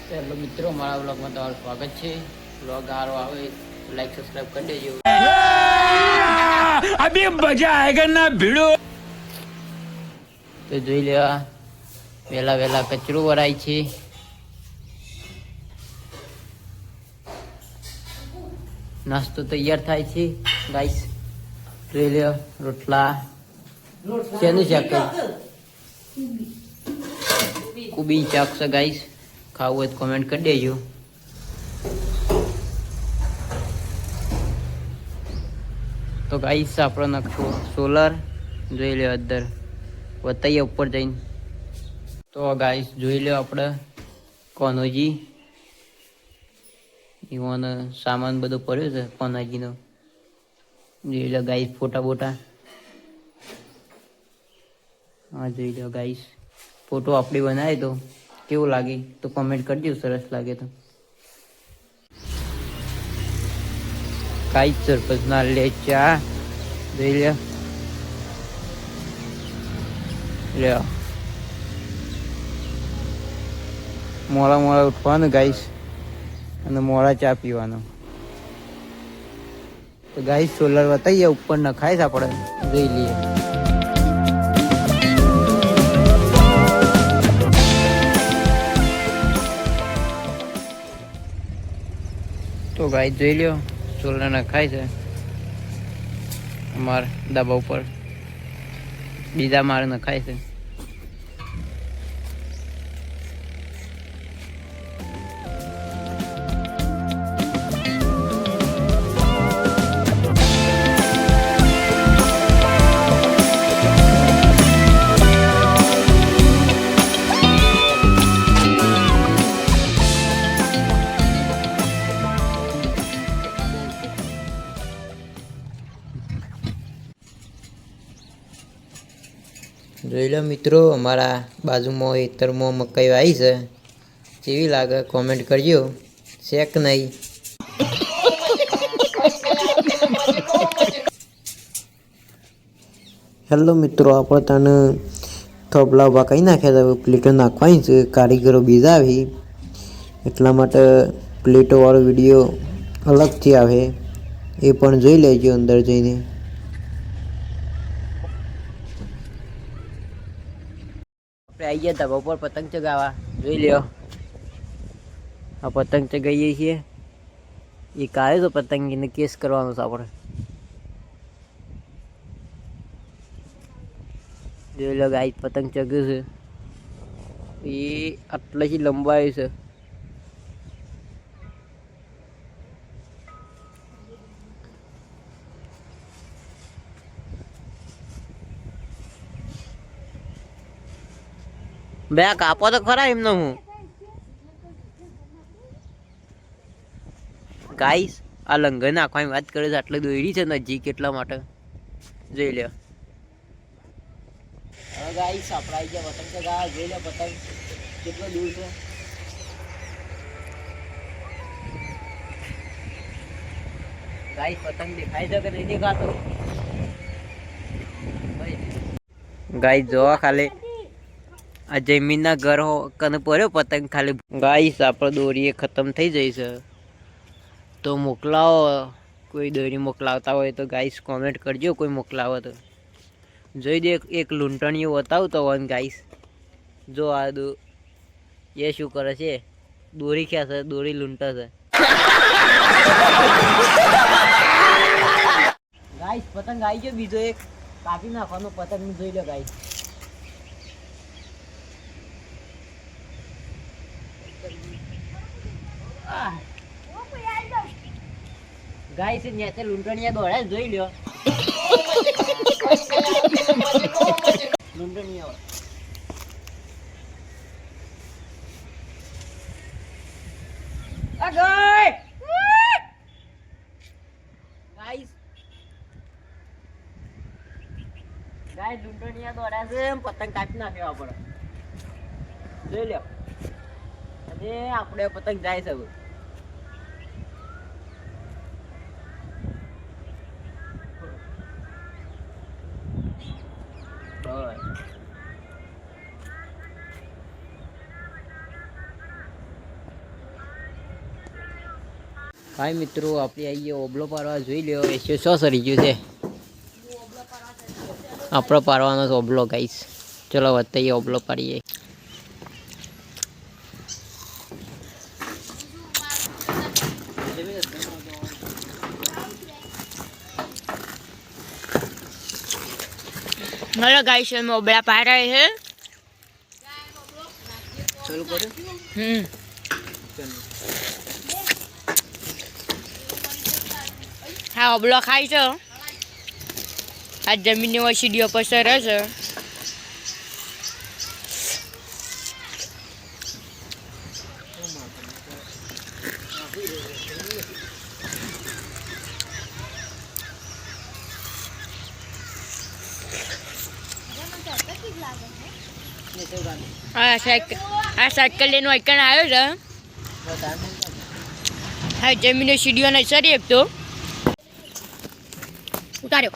Hello મિત્રો, મારા બ્લોગમાં તમારું સ્વાગત છે. બ્લોગ સારો આવે લાઈક સબસ્ક્રાઇબ કરી દેજો. અભી મજા આયેગા ના ભીડો. તો જોઈ લેવા વેલા કચરો વરાય છે. નાસ્તો તૈયાર થાય છે ગાઈસ. જોઈ લે રોટલા શેનું શાક કુબી શાક છે ગાઈસ. ખાવું હોય તો કોમેન્ટ કરી દેજો. તો ગાઈસ આપણો નકશો સોલર જોઈ લે અંદર બતાવીએ ઉપર જઈને. તો ગાઈસ જોઈ લો આપણે કોનોજી ઈવન સામાન બધો પડ્યો છે કોનાજીનો. જોઈ લો ગાઈસ ફોટા બોટા. હા જોઈ લો ગાઈસ ફોટો આપણે બનાવી તો કેવું લાગે તો કમેન્ટ કરજો. સરસ લાગે તો કાઈ સરપંચ ના લે ચા જોઈ લે મોડા ઉઠવાનું ગાઈસ અને મોડા ચા પીવાનો. તો ગાઈસ સોલર બતાવીએ ઉપર નખાય છે આપણે જોઈ લઈએ. તો ગાઈસ જોઈ લ્યો સોલર નખાય છે અમારા ધાબા ઉપર. બીજા માળ નખાય છે. જોઈ લો મિત્રો અમારા બાજુમાં ખેતરમાં મકાઈ આવી છે. કેવી લાગે કોમેન્ટ કરજો. શેક નહીં. હેલો મિત્રો, આપણે તને થોભલા ઉભા કહી નાખ્યા હતા. પ્લેટો નાખવાની છે. કારીગરો બીજા આવી એટલા માટે પ્લેટો વાળો વિડીયો અલગથી આવે એ પણ જોઈ લેજો અંદર જઈને. આવી ગયા ધાબા ઉપર પતંગ ચગાવવા. જોઈ લ્યો આ પતંગ ચગાવીએ છીએ. એ કાઢે તો પતંગ એને કેસ કરવાનો છે આપણે. જોઈ લો ગાય પતંગ ચગ્યું છે. એ આટલાથી લંબાઈ છે. બે કાપો તો ખરા એમને. હું ગાઈસ આ લંગર નાખવાની વાત કરે છે. આટલે દોરી છે નજીક એટલા માટે જોઈ લે. હવે ગાઈસ આપણે આવી ગયા પતંગ ચગાવવા. જોઈ લે પતંગ કેટલો દૂર છે. ગાઈસ પતંગ દેખાય છે કે નહીં દેખાતો? ગાઈસ જોવા ખાલી આ જમીનના ઘર કને પડ્યો પતંગ ખાલી. ગાઈસ આપણે દોરી ખતમ થઈ જઈ છે તો મોકલાવો. કોઈ દોરી મોકલાવતા હોય તો ગાઈસ કોમેન્ટ કરજો. કોઈ મોકલાવો તો જોઈ દે. એક લૂંટણીઓ બતાવતો હોય ગાઈસ. જો આ એ શું કરે છે? દોરી ક્યાં છે? દોરી લૂંટે છે ગાઈસ. પતંગ આવી ગયો બીજો એક. કાપી નાખવાનો પતંગ જોઈ લો ગાઈસ. ગાઈસ ન્યાતે લૂંટણીયા દોડે જોઈ લ્યો. લૂંટણીયા ગાઈસ લૂંટણીયા દોડ્યા છે. પતંગ કાપી નાખ્યો આપણે જોઈ લ્યો. અને આપણે પતંગ જાય છે. હાય મિત્રો, આપણે આવીએ ઓબલો પાડવા. જોઈ લ્યો એસો શું સરી ગયું છે. આપણો પાડવાનો છે ઓબલો ગાઈસ. ચલો વધતા ઓબલો પાડીએ. हेलो गाइस, मैं ओबला पा रहे हैं। ચાલુ કર્યું. हाँ, ओबलो खाई छो। आज जमीन ने सीढ़ियों पर से रहे छे। आ साइकिल लेने आइकन आयो छे। हाँ, जमीन ने सीढ़ियों ने सरी एक तो उतार्यो।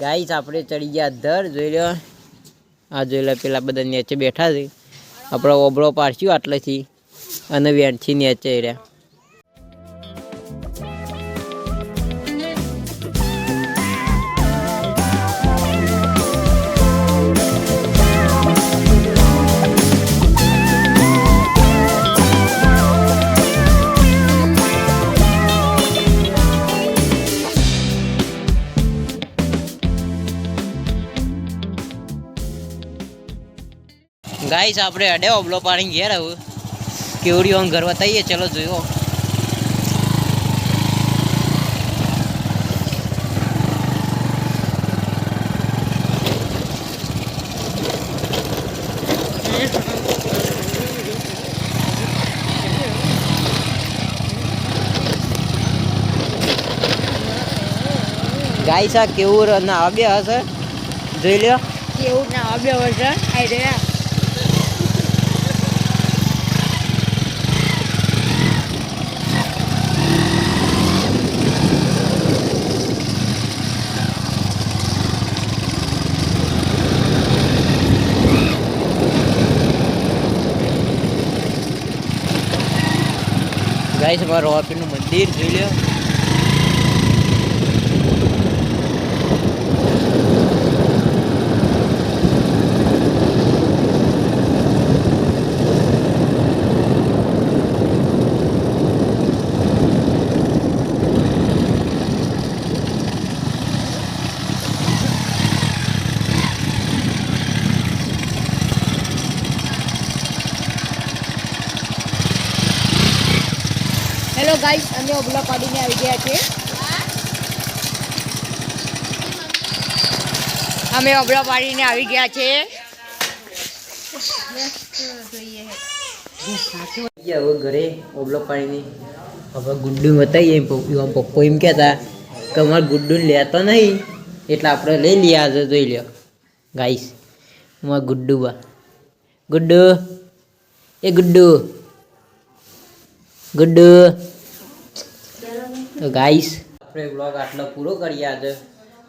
ગાઈસ આપણે ચડી ગયા ધર. જોઈ લો આ જોઈ લો પેલા બધા નીચે બેઠા છે. આપણો ઓબળો પાડશું આટલેથી અને વેણથી નીચે રહ્યા. ગાઈસ આપણે અડે ઓબલો પાડીને ઘેર આવું કેવડીઓ ઘર બતાવીએ. ચલો જોયો. ગાઈસ આ કેવું ના આવે હશે. જોઈ લ્યો કેવું ના આવે હશે. આઈ રહ્યા. ગાઈસ અમારું રોપીનું મંદિર જોઈ લ્યો. हेलो गाइस, અમે ઓબલા પાડીને આવી ગયા છે. અમે ઓબલા પાડીને આવી ગયા છે. હવે ઘરે ઓબલો પાણીની હવે ગુડ્ડુ બતાવીએ. પપ્પો એમ કહેતા કે અમારે ગુડ્ડુ લેતો નહીં એટલે આપણે લઈ લઈએ આજે. જોઈ લ્યો ગાઈસ અમારે ગુડ્ડુ બા. ગુડ્ડુ એ ગુડ્ડુ ગુડ્ડુ. તો ગાઈસ આપણે બ્લોગ આટલો પૂરો કરીએ આજે.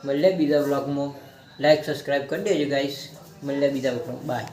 મળીએ બીજા બ્લોગમાં. લાઈક સબસ્ક્રાઈબ કરી દેજો ગાઈસ. મળીએ બીજા બ્લોગ. બાય.